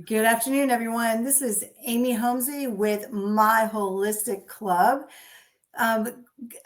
Good afternoon, everyone. This is Amy Homsey with My Holistic Club.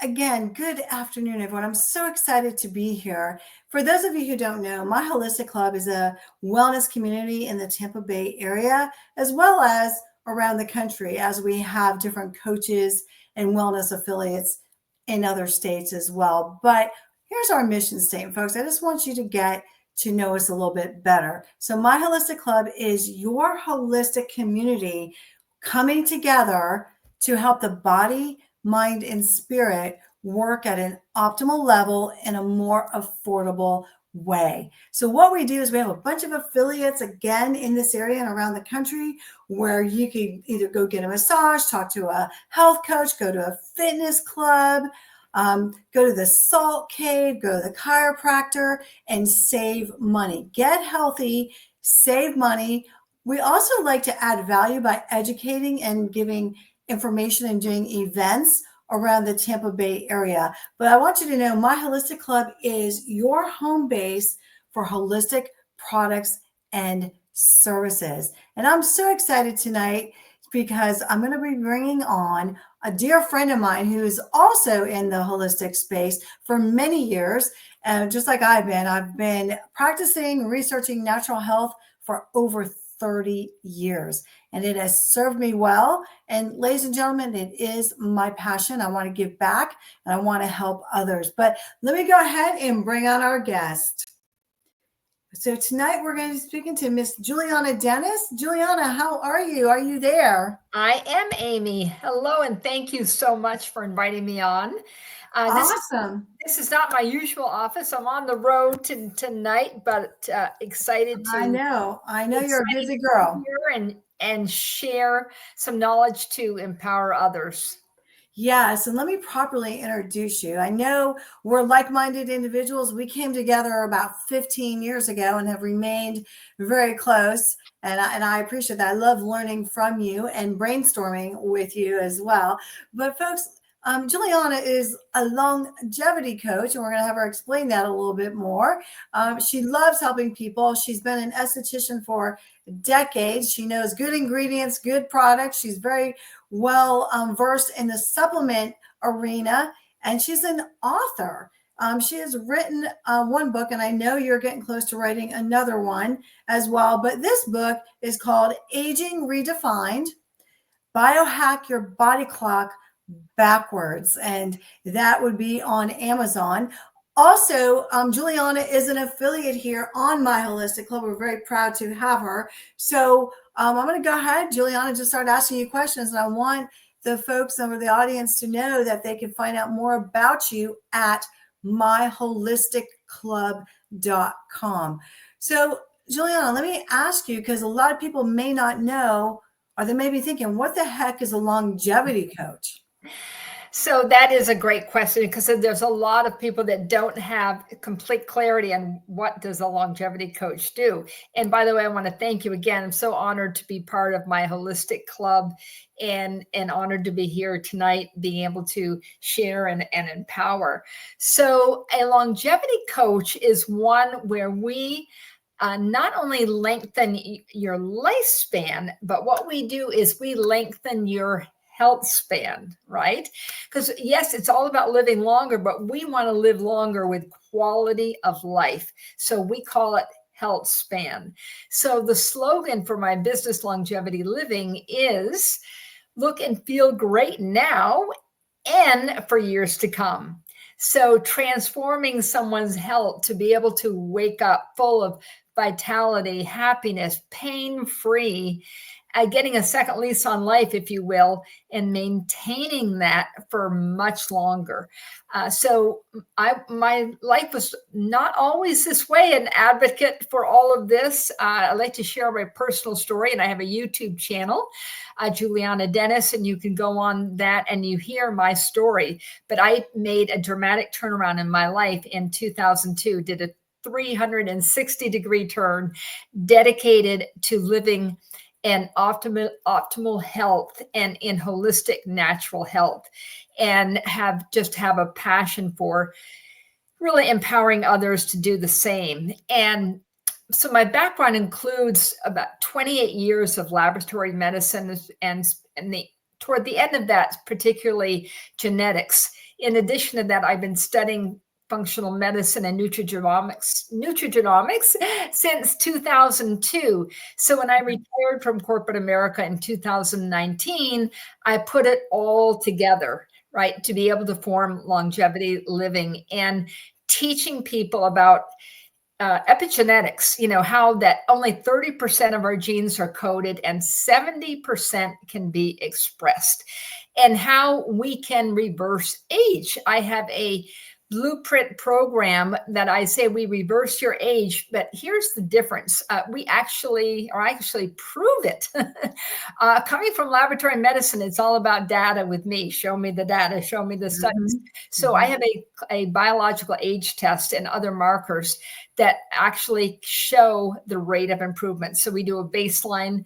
Again, good afternoon, everyone. I'm so excited to be here. For those of you who don't know, My Holistic Club is a wellness community in the Tampa Bay area, as well as around the country, as we have different coaches and wellness affiliates in other states as well. But here's our mission statement, folks. I just want you to get to know us a little bit better. So My Holistic Club is your holistic community coming together to help the body, mind, and spirit work at an optimal level in a more affordable way. So what we do is we have a bunch of affiliates again in this area and around the country where you can either go get a massage, talk to a health coach, go to a fitness club, go to the salt cave, go to the chiropractor, and save money. Get healthy, save money. We also like to add value by educating and giving information and doing events around the Tampa Bay area. But I want you to know My Holistic Club is your home base for holistic products and services. And I'm so excited tonight because I'm going to be bringing on a dear friend of mine who is also in the holistic space for many years. Just like I've been practicing, researching natural health for over 30 years. And it has served me well. And ladies and gentlemen, it is my passion. I want to give back and I want to help others. But let me go ahead and bring on our guest. So tonight we're going to be speaking to Miss Juliana Dennis. Juliana, how are you? Are you there? I am Amy. Hello, and thank you so much for inviting me on. Awesome. This is not my usual office. I'm on the road tonight, but excited to. I know you're a busy girl. Here and share some knowledge to empower others. Yes, and let me properly introduce you. I know we're like-minded individuals. We came together about 15 years ago and have remained very close. And I appreciate that. I love learning from you and brainstorming with you as well. But folks, Juliana is a longevity coach, and we're going to have her explain that a little bit more. She loves helping people. She's been an esthetician for decades. She knows good ingredients, good products. She's very well versed in the supplement arena, and she's an author. She has written one book, and I know you're getting close to writing another one as well. But this book is called Aging Redefined, Biohack Your Body Clock Backwards, and that would be on Amazon. Also, Juliana is an affiliate here on My Holistic Club. We're very proud to have her. So I'm going to go ahead, Juliana, just start asking you questions. And I want the folks over the audience to know that they can find out more about you at myholisticclub.com. So, Juliana, let me ask you, because a lot of people may not know, or they may be thinking, what the heck is a longevity coach? So that is a great question, because there's a lot of people that don't have complete clarity on what does a longevity coach do. And by the way, I want to thank you again. I'm so honored to be part of My Holistic Club and honored to be here tonight, being able to share and empower. So a longevity coach is one where we not only lengthen your lifespan, but what we do is we lengthen your health span, right? Because yes, it's all about living longer, but we want to live longer with quality of life. So we call it health span. So the slogan for my business, Longevity Living, is look and feel great now and for years to come. So transforming someone's health to be able to wake up full of vitality, happiness, pain-free, getting a second lease on life, if you will, and maintaining that for much longer. So my life was not always this way, an advocate for all of this. I like to share my personal story, and I have a YouTube channel, Juliana Dennis, and you can go on that and you hear my story. But I made a dramatic turnaround in my life in 2002, did a 360-degree turn dedicated to living and optimal health and in holistic natural health, and have a passion for really empowering others to do the same. And So my background includes about 28 years of laboratory medicine, and toward the end of that, particularly genetics. In addition to that, I've been studying functional medicine and nutrigenomics since 2002. So when I retired from corporate America in 2019, I put it all together, right, to be able to form Longevity Living, and teaching people about epigenetics, how that only 30% of our genes are coded and 70% can be expressed, and how we can reverse age. I have a blueprint program that I say we reverse your age, but here's the difference. I actually prove it. Coming from laboratory medicine, it's all about data with me. Show me the data, show me the studies. So I have a biological age test and other markers that actually show the rate of improvement. So we do a baseline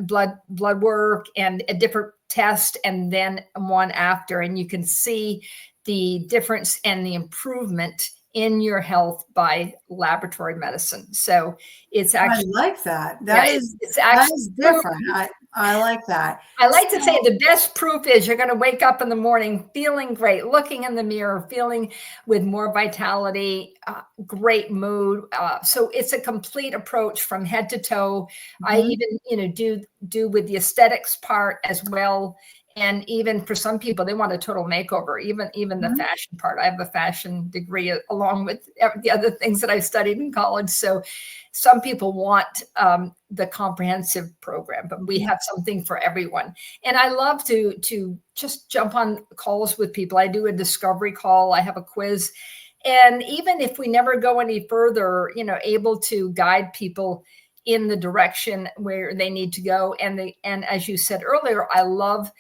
blood work and a different test, and then one after, and you can see the difference and the improvement in your health by laboratory medicine. So it's actually, I like that. it's actually, that is different. I like that. I like to say the best proof is you're going to wake up in the morning feeling great, looking in the mirror, feeling with more vitality, great mood. So it's a complete approach from head to toe. I even, do with the aesthetics part as well. And even for some people, they want a total makeover, even the fashion part. I have a fashion degree along with the other things that I studied in college. So some people want the comprehensive program, but we have something for everyone. And I love to just jump on calls with people. I do a discovery call. I have a quiz. And even if we never go any further, able to guide people in the direction where they need to go. And as you said earlier, I love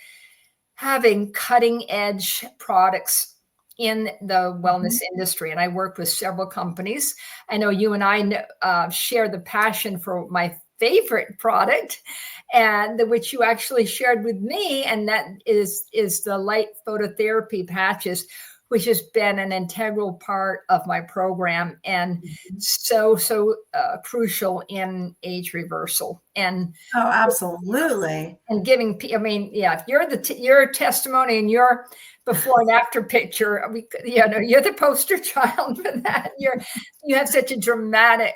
having cutting edge products in the wellness industry. And I work with several companies. I know you and I share the passion for my favorite product, and which you actually shared with me. And that is the light phototherapy patches, which has been an integral part of my program, and so crucial in age reversal. And oh, absolutely. And giving, if you're your testimony and your before and after picture, you're the poster child for that. You have such a dramatic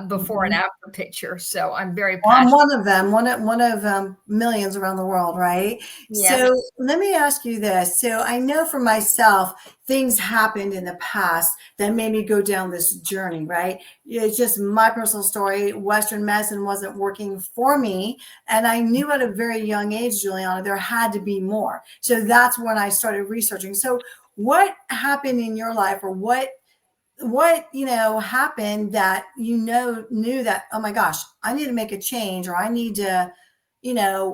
before and after picture. So I'm very passionate. I'm one of them, one of millions around the world, right? Yeah. So let me ask you this. So I know for myself, things happened in the past that made me go down this journey, right? It's just my personal story. Western medicine wasn't working for me. And I knew at a very young age, Juliana, there had to be more. So that's when I started researching. So what happened in your life, or what happened that knew that, oh my gosh, I need to make a change, or I need to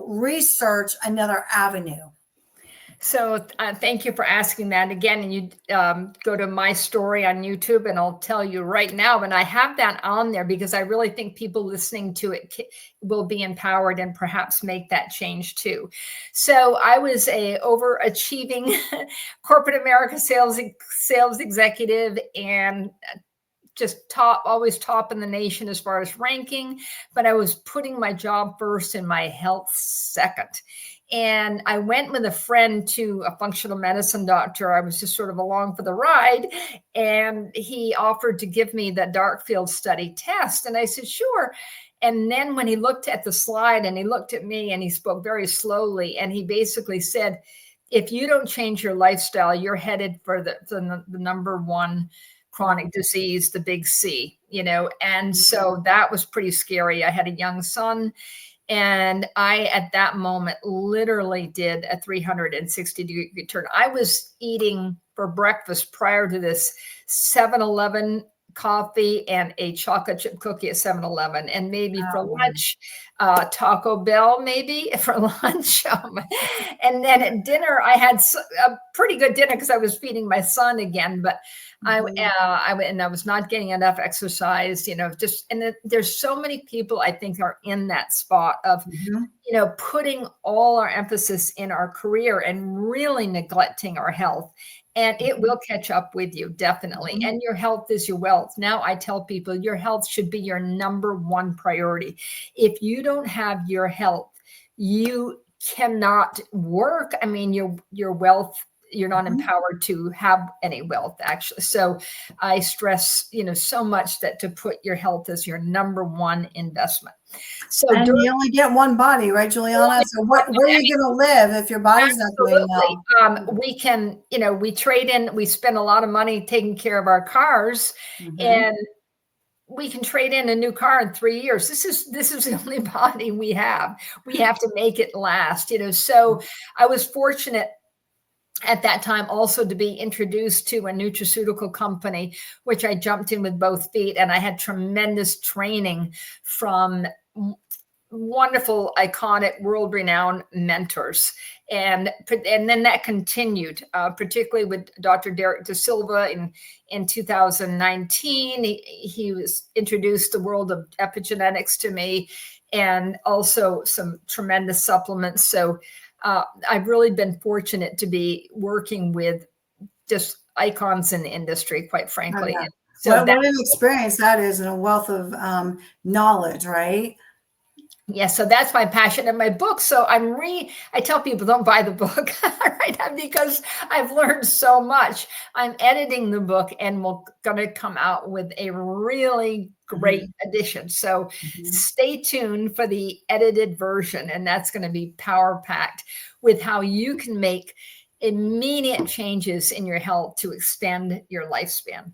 research another avenue? So thank you for asking that again. And you go to my story on YouTube, and I'll tell you right now, and I have that on there because I really think people listening to it will be empowered and perhaps make that change too. So I was a overachieving corporate America sales executive, and just always top in the nation as far as ranking, but I was putting my job first and my health second. And I went with a friend to a functional medicine doctor. I was just sort of along for the ride, and he offered to give me the dark field study test. And I said, sure. And then when he looked at the slide and he looked at me, and he spoke very slowly, and he basically said, if you don't change your lifestyle, you're headed for the number one chronic disease, the big C, and so that was pretty scary. I had a young son, and I, at that moment, literally did a 360-degree turn. I was eating for breakfast prior to this 7-Eleven coffee and a chocolate chip cookie at 7-Eleven, and maybe for lunch, Taco Bell, maybe for lunch. And then at dinner, I had a pretty good dinner because I was feeding my son again. But I was not getting enough exercise, there's so many people I think are in that spot of, putting all our emphasis in our career and really neglecting our health. And it will catch up with you, definitely. And your health is your wealth. Now I tell people your health should be your number one priority. If you don't have your health, you cannot work. I mean, your wealth, you're not empowered to have any wealth, actually. So I stress, so much that to put your health as your number one investment. So and you only get one body, right, Juliana? So where are you going to live if your body's not doing well? We can, we trade in, we spend a lot of money taking care of our cars, and we can trade in a new car in 3 years. This is the only body we have. We have to make it last, So I was fortunate at that time also to be introduced to a nutraceutical company, which I jumped in with both feet. And I had tremendous training from wonderful, iconic, world-renowned mentors. And then that continued, particularly with Dr. Derek De Silva in 2019. He was introduced the world of epigenetics to me, and also some tremendous supplements. So I've really been fortunate to be working with just icons in the industry, quite frankly. Oh, yeah. So what an experience that is, and a wealth of knowledge, right? Yeah, so that's my passion in my book. So I tell people don't buy the book, right? Because I've learned so much. I'm editing the book, and we're going to come out with a really great edition. So stay tuned for the edited version, and that's going to be power packed with how you can make immediate changes in your health to extend your lifespan.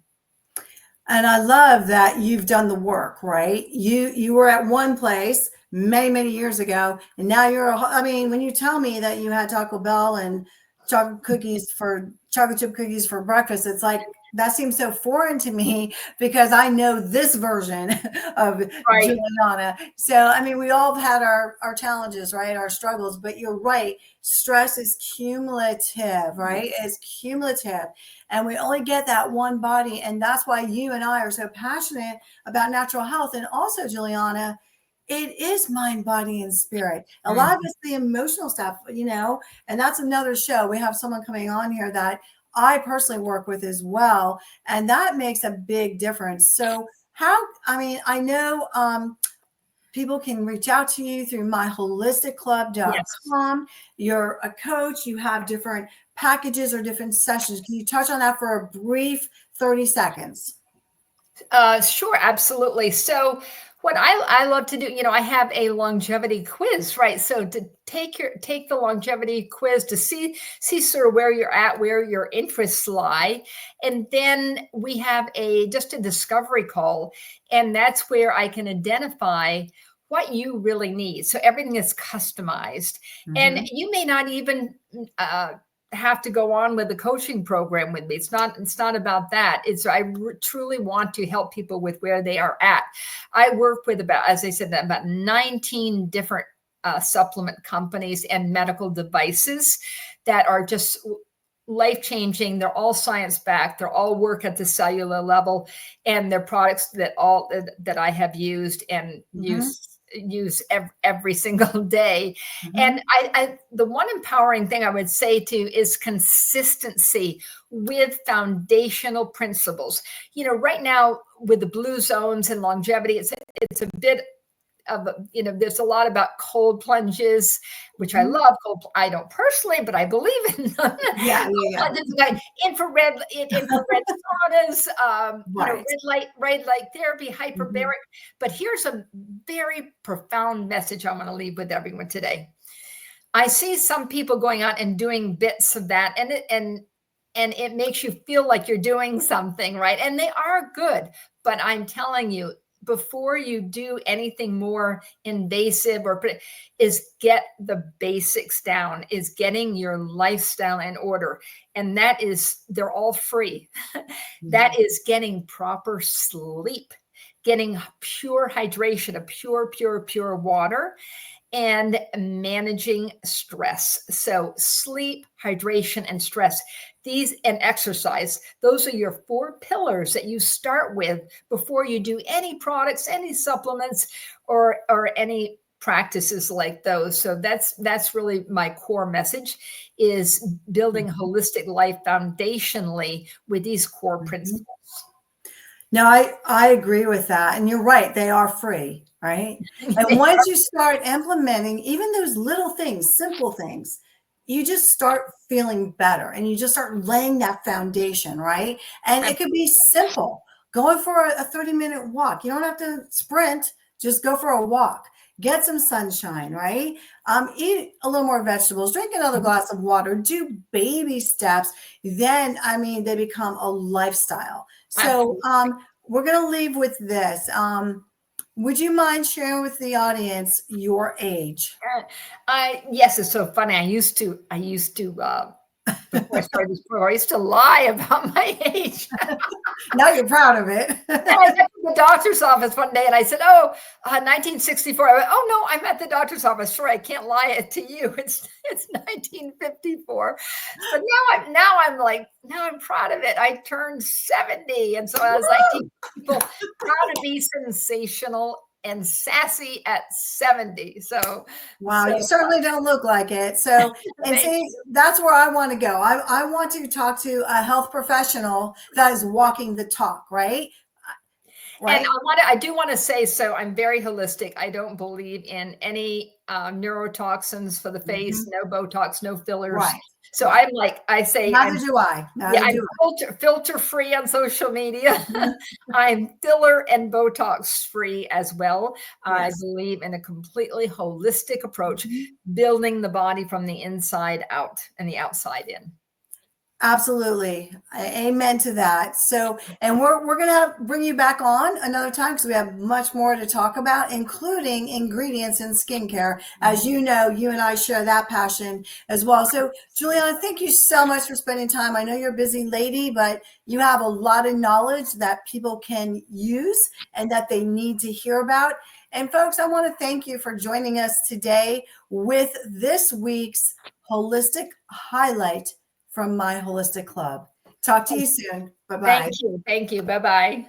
And I love that you've done the work, right? You were at one place many years ago, and now when you tell me that you had Taco Bell and chocolate chip cookies for breakfast, it's like, that seems so foreign to me, because I know this version of Juliana. So, we all have had our challenges, right? Our struggles, but you're right. Stress is cumulative, right? It's cumulative. And we only get that one body. And that's why you and I are so passionate about natural health. And also, Juliana, it is mind, body, and spirit. A lot of it's the emotional stuff, and that's another show. We have someone coming on here that I personally work with as well. And that makes a big difference. So I know people can reach out to you through myholisticclub.com. You're a coach. You have different packages or different sessions. Can you touch on that for a brief 30 seconds? Sure, absolutely. So what I love to do, I have a longevity quiz, right? So to take the longevity quiz to see sort of where you're at, where your interests lie. And then we have just a discovery call. And that's where I can identify what you really need. So everything is customized. And you may not even have to go on with the coaching program with me. It's not about that. I truly want to help people with where they are at. I work with about 19 different supplement companies and medical devices that are just life-changing. They're all science-backed. They're all work at the cellular level, and they're products that I have used and use every single day. And the one empowering thing I would say too is consistency with foundational principles. Right now with the blue zones and longevity, it's a bit of, there's a lot about cold plunges, which I love. I don't personally, but I believe in them. Infrared saunas, red light therapy, hyperbaric. But here's a very profound message I want to leave with everyone today. I see some people going out and doing bits of that, and it makes you feel like you're doing something, right? And they are good, but I'm telling you, before you do anything more invasive is get the basics down, is getting your lifestyle in order. And they're all free. That is getting proper sleep, getting pure hydration, a pure water, and managing stress. So sleep, hydration, and stress. these and exercise. Those are your 4 pillars that you start with before you do any products, any supplements, or any practices like those. So that's really my core message, is building holistic life foundationally with these core principles. No, I agree with that. And you're right. They are free, right? And once you start implementing even those little things, simple things, you just start feeling better and you just start laying that foundation, right? And it could be simple. Going for a 30-minute walk. You don't have to sprint, just go for a walk. Get some sunshine, right? Eat a little more vegetables, drink another glass of water, do baby steps. Then, I mean, they become a lifestyle. So we're going to leave with this. Would you mind sharing with the audience your age? Yes, it's so funny. I used to before I started this program, I used to lie about my age. Now you're proud of it. I went to the doctor's office one day and I said, 1964. I went, oh no, I'm at the doctor's office. Sure, I can't lie it to you. It's 1954. But now I'm proud of it. I turned 70. And so I was like, people proud to be sensational and sassy at 70. So wow, you certainly don't look like it. So, and see, that's where I want to go. I want to talk to a health professional that is walking the talk, right? And I do want to say, so I'm very holistic. I don't believe in any neurotoxins for the face, no Botox, no fillers. Right. So I'm like, I say, neither do I. I'm filter free on social media. I'm filler and Botox free as well. Yes. I believe in a completely holistic approach, building the body from the inside out and the outside in. Absolutely. Amen to that. So, and we're going to bring you back on another time because we have much more to talk about, including ingredients in skincare. As you know, you and I share that passion as well. So, Juliana, thank you so much for spending time. I know you're a busy lady, but you have a lot of knowledge that people can use and that they need to hear about. And folks, I want to thank you for joining us today with this week's Holistic Highlight from My Holistic Club. Talk to you soon. Bye-bye. Thank you. Bye-bye.